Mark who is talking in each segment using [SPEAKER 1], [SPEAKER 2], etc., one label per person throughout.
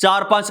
[SPEAKER 1] 4-5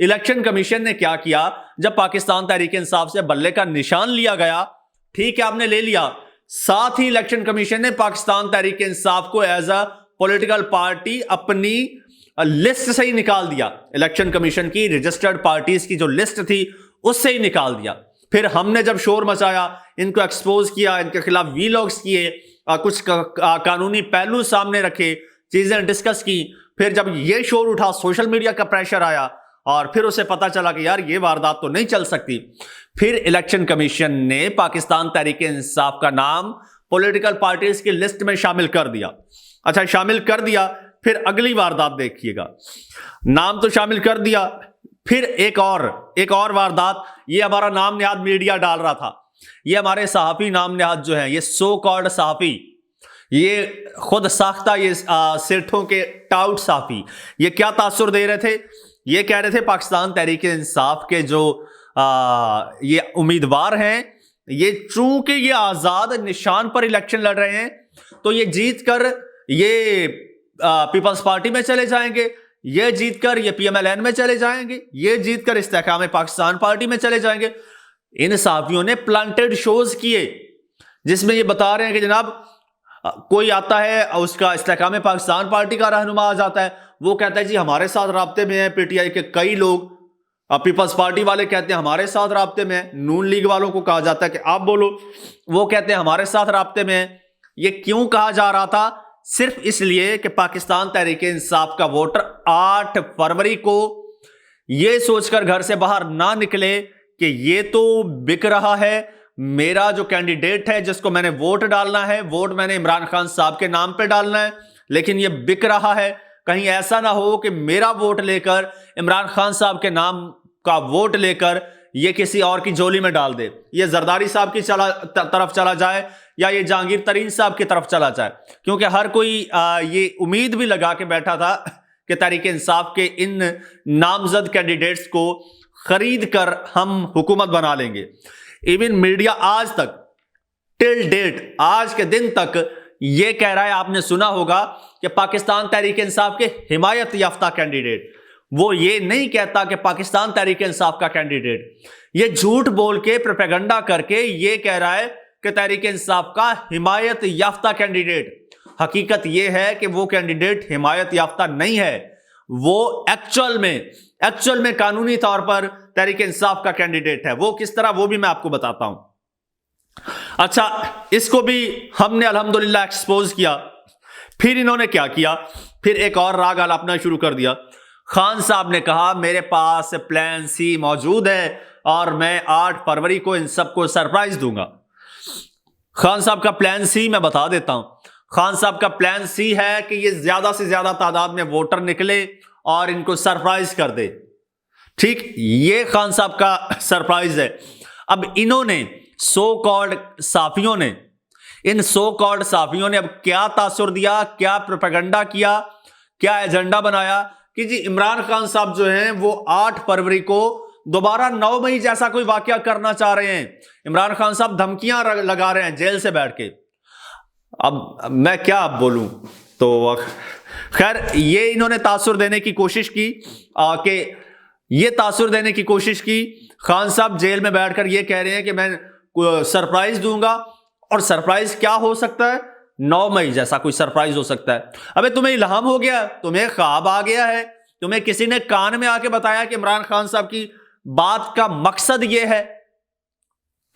[SPEAKER 1] election commission نے کیا کیا؟ جب پاکستان تحریک انصاف سے بلے کا نشان لیا گیا، ٹھیک ہے آپ نے لے لیا، ساتھ ہی الیکشن کمیشن نے پاکستان تحریک انصاف کو ایز اے پولیٹیکل پارٹی اپنی لسٹ سے ہی نکال دیا۔ الیکشن کمیشن کی رجسٹرڈ پارٹیز کی جو لسٹ تھی اس سے ہی نکال دیا۔ پھر ہم نے جب شور مچایا، ان کو ایکسپوز کیا، ان کے خلاف وی لاگز کیے، کچھ قانونی پہلو سامنے رکھے، چیزیں ڈسکس کی، پھر جب یہ شور اٹھا، سوشل میڈیا کا پریشر آیا، اور پھر اسے پتا چلا کہ یار یہ واردات تو نہیں چل سکتی، پھر الیکشن کمیشن نے پاکستان تحریک انصاف کا نام پولیٹیکل پارٹیز کی لسٹ میں شامل کر دیا۔ اچھا شامل کر دیا، پھر اگلی واردات دیکھیے گا، نام تو شامل کر دیا، پھر ایک اور واردات، یہ ہمارا نام نہاد میڈیا ڈال رہا تھا، یہ ہمارے صحافی نام نہاد جو ہیں، یہ سو کالڈ صحافی، یہ خود ساختہ، یہ سیٹھوں کے ٹاؤٹ صحافی، یہ کیا تاثر دے رہے تھے؟ یہ کہہ رہے تھے پاکستان تحریک انصاف کے جو یہ امیدوار ہیں، یہ چونکہ یہ آزاد نشان پر الیکشن لڑ رہے ہیں تو یہ جیت کر یہ پیپلز پارٹی میں چلے جائیں گے، یہ جیت کر یہ پی ایم ایل این میں چلے جائیں گے، یہ جیت کر استحکام پاکستان پارٹی میں چلے جائیں گے۔ ان صحافیوں نے پلانٹڈ شوز کیے جس میں یہ بتا رہے ہیں کہ جناب کوئی آتا ہے، اس کا استحکام پاکستان پارٹی کا رہنما آ جاتا ہے، وہ کہتا ہے جی ہمارے ساتھ رابطے میں ہیں پی ٹی آئی کے کئی لوگ، پیپلز پارٹی والے کہتے ہیں ہمارے ساتھ رابطے میں ہیں، نون لیگ والوں کو کہا جاتا ہے کہ آپ بولو، وہ کہتے ہیں ہمارے ساتھ رابطے میں ہیں۔ یہ کیوں کہا جا رہا تھا؟ صرف اس لیے کہ پاکستان تحریک انصاف کا ووٹر 8 فروری کو یہ سوچ کر گھر سے باہر نہ نکلے کہ یہ تو بک رہا ہے، میرا جو کینڈیڈیٹ ہے جس کو میں نے ووٹ ڈالنا ہے، ووٹ میں نے عمران خان صاحب کے نام پہ ڈالنا ہے، لیکن یہ بک رہا ہے، کہیں ایسا نہ ہو کہ میرا ووٹ لے کر، عمران خان صاحب کے نام کا ووٹ لے کر یہ کسی اور کی جولی میں ڈال دے، یہ زرداری صاحب کی طرف چلا جائے یا یہ جہانگیر ترین صاحب کی طرف چلا جائے، کیونکہ ہر کوئی یہ امید بھی لگا کے بیٹھا تھا کہ تحریک انصاف کے ان نامزد کینڈیڈیٹس کو خرید کر ہم حکومت بنا لیں گے۔ ایون میڈیا آج تک ٹل ڈیٹ، آج کے دن تک یہ کہہ رہا ہے، آپ نے سنا ہوگا کہ پاکستان تحریک انصاف کے حمایت یافتہ کینڈیڈیٹ، وہ یہ نہیں کہتا کہ پاکستان تحریک انصاف کا کینڈیڈیٹ، یہ جھوٹ بول کے پروپیگنڈا کر کے یہ کہہ رہا ہے کہ تحریک انصاف کا حمایت یافتہ کینڈیڈیٹ۔ حقیقت یہ ہے کہ وہ کینڈیڈیٹ حمایت یافتہ نہیں ہے، وہ ایکچول میں قانونی طور پر تحریک انصاف کا کینڈیڈیٹ ہے۔ وہ کس طرح، وہ بھی میں آپ کو بتاتا ہوں۔ اچھا، اس کو بھی ہم نے الحمدللہ ایکسپوز کیا۔ پھر انہوں نے کیا کیا؟ پھر ایک اور راگ الاپنا شروع کر دیا۔ خان صاحب نے کہا میرے پاس پلان سی موجود ہے اور میں 8 فروری کو ان سب کو سرپرائز دوں گا۔ خان صاحب کا پلان سی میں بتا دیتا ہوں۔ خان صاحب کا پلان سی ہے کہ یہ زیادہ سے زیادہ تعداد میں ووٹر نکلے اور ان کو سرپرائز کر دے، ٹھیک، یہ خان صاحب کا سرپرائز ہے۔ اب انہوں نے سو کالڈ صحافیوں نے، ان سو کالڈ صحافیوں نے اب کیا تاثر دیا، کیا پروپیگنڈا کیا، کیا ایجنڈا بنایا کہ جی عمران خان صاحب جو ہیں وہ 8 فروری کو دوبارہ 9 مئی جیسا کوئی واقعہ کرنا چاہ رہے ہیں۔ عمران خان صاحب دھمکیاں لگا رہے ہیں جیل سے بیٹھ کے۔ اب میں کیا بولوں؟ تو خیر یہ انہوں نے تاثر دینے کی کوشش کی خان صاحب جیل میں بیٹھ کر یہ کہہ رہے ہیں کہ میں سرپرائز دوں گا، اور سرپرائز کیا ہو سکتا ہے؟ 9 مئی جیسا کوئی سرپرائز ہو سکتا ہے۔ ابے تمہیں الہام ہو گیا، تمہیں خواب آ گیا ہے، تمہیں کسی نے کان میں آ کے بتایا کہ عمران خان صاحب کی بات کا مقصد یہ ہے؟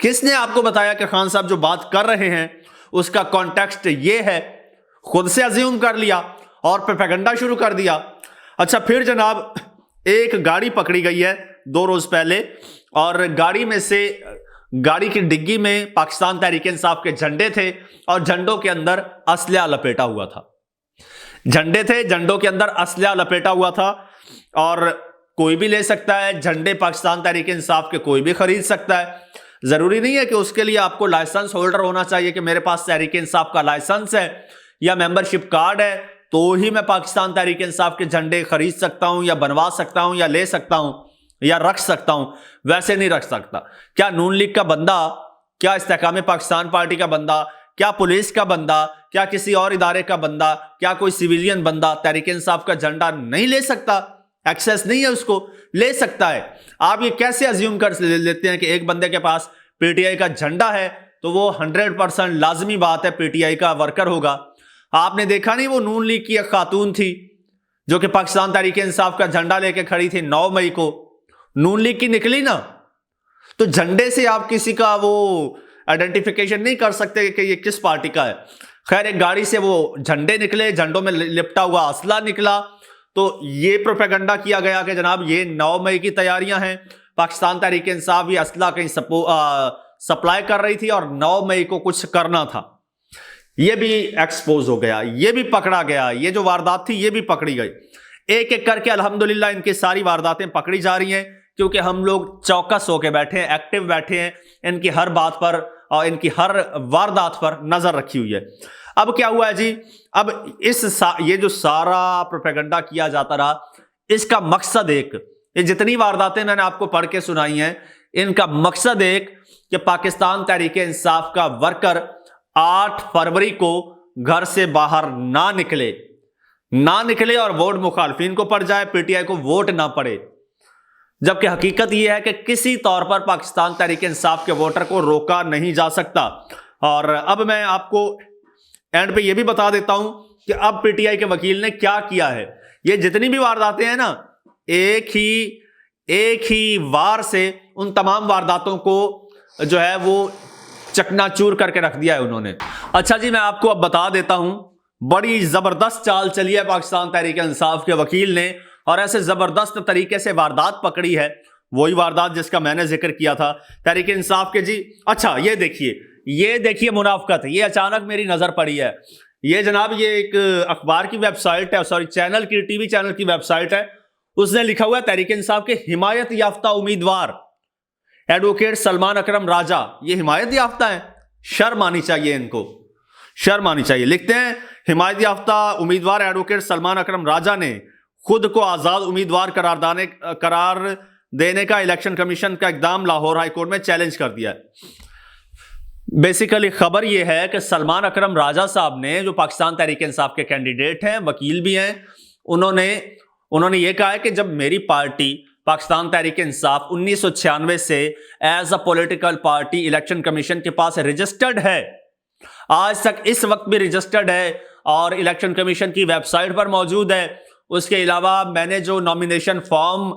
[SPEAKER 1] کس نے آپ کو بتایا کہ خان صاحب جو بات کر رہے ہیں اس کا کانٹیکسٹ یہ ہے؟ خود سے ازیوم کر لیا اور پروپیگنڈا شروع کر دیا۔ اچھا، پھر جناب ایک گاڑی پکڑی گئی ہے 2 روز پہلے، اور گاڑی کی ڈگی میں پاکستان تحریک انصاف کے جھنڈے تھے اور جھنڈوں کے اندر اسلحہ لپیٹا ہوا تھا۔ جھنڈے تھے، جھنڈوں کے اندر اسلحہ لپیٹا ہوا تھا، اور کوئی بھی لے سکتا ہے جھنڈے پاکستان تحریک انصاف کے، کوئی بھی خرید سکتا ہے۔ ضروری نہیں ہے کہ اس کے لیے آپ کو لائسنس ہولڈر ہونا چاہیے کہ میرے پاس تحریک انصاف کا لائسنس ہے یا ممبرشپ کارڈ ہے تو ہی میں پاکستان تحریک انصاف کے جھنڈے خرید سکتا ہوں یا بنوا سکتا ہوں یا لے سکتا ہوں یا رکھ سکتا ہوں۔ ویسے نہیں رکھ سکتا۔ کیا نون لیگ کا بندہ، کیا استحکام پاکستان پارٹی کا بندہ، کیا پولیس کا بندہ، کیا کسی اور ادارے کا بندہ، کیا کوئی سویلین بندہ تحریک انصاف کا جھنڈا نہیں لے سکتا؟ ایکسیس نہیں ہے اس کو, لے سکتا ہے. آپ یہ کیسے ازیوم کر لیتے ہیں کہ ایک بندے کے پاس پی ٹی آئی کا جھنڈا ہے تو وہ 100% لازمی بات ہے پی ٹی آئی کا ورکر ہوگا. آپ نے دیکھا نہیں وہ نون لیگ کی ایک خاتون تھی جو کہ پاکستان تحریک انصاف کا جھنڈا لے کے کھڑی تھی 9 مئی کو, نون لیگ کی نکلی نا, تو جھنڈے سے آپ کسی کا وہ آئیڈینٹیفیکیشن نہیں کر سکتے کہ یہ کس پارٹی کا ہے. خیر ایک گاڑی سے وہ جھنڈے نکلے, جھنڈوں میں لپٹا ہوا اسلحہ نکلا, تو یہ پروپیگنڈا کیا گیا کہ جناب یہ 9 مئی کی تیاریاں ہیں, پاکستان تحریک انصاف یہ اسلحہ کہیں سپلائی کر رہی تھی اور 9 مئی کو کچھ کرنا تھا. یہ بھی ایکسپوز ہو گیا, یہ بھی پکڑا گیا, یہ جو واردات تھی یہ بھی پکڑی گئی. ایک ایک کر کے الحمدللہ ان کی ساری وارداتیں پکڑی جا رہی ہیں کیونکہ ہم لوگ چوکس ہو کے بیٹھے ہیں, ایکٹیو بیٹھے ہیں, ان کی ہر بات پر اور ان کی ہر واردات پر نظر رکھی ہوئی ہے. اب کیا ہوا ہے جی, اب یہ جو سارا پروپیگنڈا کیا جاتا رہا, اس کا مقصد ایک, یہ جتنی وارداتیں میں نے آپ کو پڑھ کے سنائی ہیں ان کا مقصد ایک کہ پاکستان تحریک انصاف کا ورکر 8 فروری کو گھر سے باہر نہ نکلے اور ووٹ مخالفین کو پڑ جائے, پی ٹی آئی کو ووٹ نہ پڑے. جبکہ حقیقت یہ ہے کہ کسی طور پر پاکستان تحریک انصاف کے ووٹر کو روکا نہیں جا سکتا. اور اب میں آپ کو اینڈ پہ یہ بھی بتا دیتا ہوں کہ اب پی ٹی آئی کے وکیل نے کیا کیا ہے. یہ جتنی بھی وارداتیں ہیں نا, ایک ہی وار سے ان تمام وارداتوں کو جو ہے وہ چکنا چور کر کے رکھ دیا ہے انہوں نے. اچھا جی, میں آپ کو اب بتا دیتا ہوں, بڑی زبردست چال چلی ہے پاکستان تحریک انصاف کے وکیل نے اور ایسے زبردست طریقے سے واردات پکڑی ہے, وہی واردات جس کا میں نے ذکر کیا تھا تحریک انصاف کے. جی اچھا یہ دیکھیے منافقت, یہ اچانک میری نظر پڑی ہے. یہ جناب یہ ایک اخبار کی ویب سائٹ ہے, سوری چینل کی, ٹی وی چینل کی ویب سائٹ ہے, اس نے لکھا ہوا ہے تحریک انصاف کے حمایت یافتہ امیدوار ایڈوکیٹ سلمان اکرم راجہ, یہ حمایت یافتہ ہے, شرم آنی چاہیے ان کو, شرم آنی چاہیے. لکھتے ہیں حمایت یافتہ امیدوار ایڈوکیٹ سلمان اکرم راجہ نے خود کو آزاد امیدوار قرار دینے کا الیکشن کمیشن کا اقدام لاہور ہائی کورٹ میں چیلنج کر دیا ہے. بیسیکلی خبر یہ ہے کہ سلمان اکرم راجہ صاحب نے, جو پاکستان تحریک انصاف کے کینڈیڈیٹ ہیں, وکیل بھی ہیں, انہوں نے یہ کہا ہے کہ جب میری پارٹی پاکستان تحریک انصاف 1996 سے as a political party election commission کے پاس رجسٹرڈ ہے, آج تک اس وقت بھی رجسٹرڈ ہے اور الیکشن کمیشن کی ویب سائٹ پر موجود ہے. اس کے علاوہ میں نے جو نامینیشن فارم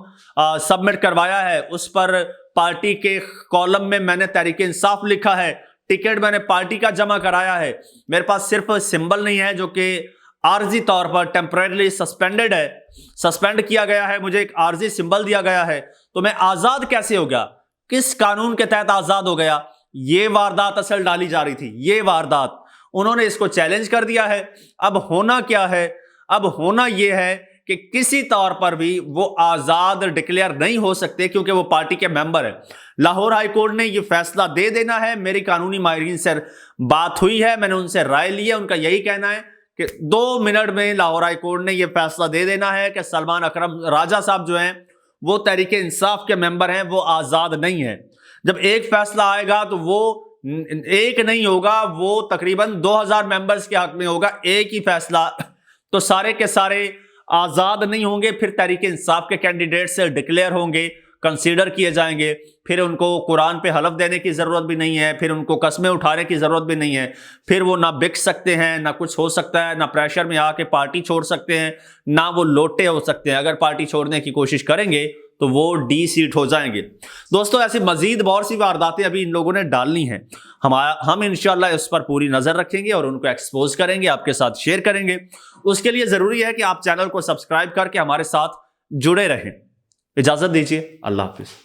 [SPEAKER 1] سبمٹ کروایا ہے اس پر پارٹی کے کالم میں نے تحریک انصاف لکھا ہے, ٹکٹ میں نے پارٹی کا جمع کرایا ہے. میرے پاس صرف سمبل نہیں ہے جو کہ عارضی طور پر ٹیمپریرلی سسپینڈڈ ہے, سسپینڈ کیا گیا ہے, مجھے ایک عارضی سمبل دیا گیا ہے, تو میں آزاد کیسے ہو گیا, کس قانون کے تحت آزاد ہو گیا. یہ واردات اصل ڈالی جا رہی تھی, یہ واردات انہوں نے اس کو چیلنج کر دیا ہے. اب ہونا کیا ہے, اب ہونا یہ ہے کہ کسی طور پر بھی وہ آزاد ڈکلیئر نہیں ہو سکتے کیونکہ وہ پارٹی کے ممبر ہیں. لاہور ہائی کورٹ نے یہ فیصلہ دے دینا ہے. میری قانونی ماہرین سے بات ہوئی ہے, میں نے ان سے رائے لی ہے, ان کا یہی کہنا ہے کہ 2 منٹ میں لاہور ہائی کورٹ نے یہ فیصلہ دے دینا ہے کہ سلمان اکرم راجہ صاحب جو ہیں وہ تحریک انصاف کے ممبر ہیں, وہ آزاد نہیں ہیں. جب ایک فیصلہ آئے گا تو وہ ایک نہیں ہوگا, وہ تقریباً 2000 ممبرز کے حق میں ہوگا ایک ہی فیصلہ, تو سارے کے سارے آزاد نہیں ہوں گے. پھر تحریک انصاف کے کینڈیڈیٹ سے ڈکلیئر ہوں گے, کنسیڈر کیے جائیں گے, پھر ان کو قرآن پہ حلف دینے کی ضرورت بھی نہیں ہے, پھر ان کو قسمیں اٹھانے کی ضرورت بھی نہیں ہے, پھر وہ نہ بک سکتے ہیں, نہ کچھ ہو سکتا ہے, نہ پریشر میں آ کے پارٹی چھوڑ سکتے ہیں, نہ وہ لوٹے ہو سکتے ہیں. اگر پارٹی چھوڑنے کی کوشش کریں گے تو وہ ڈی سیٹ ہو جائیں گے. دوستو ایسی مزید بہت سی وارداتیں ابھی ان لوگوں نے ڈالنی ہیں, ہم انشاءاللہ اس پر پوری نظر رکھیں گے اور ان کو ایکسپوز کریں گے, آپ کے ساتھ شیئر کریں گے. اس کے لیے ضروری ہے کہ آپ چینل کو سبسکرائب کر کے ہمارے ساتھ جڑے رہیں. اجازت دیجیے, اللہ حافظ.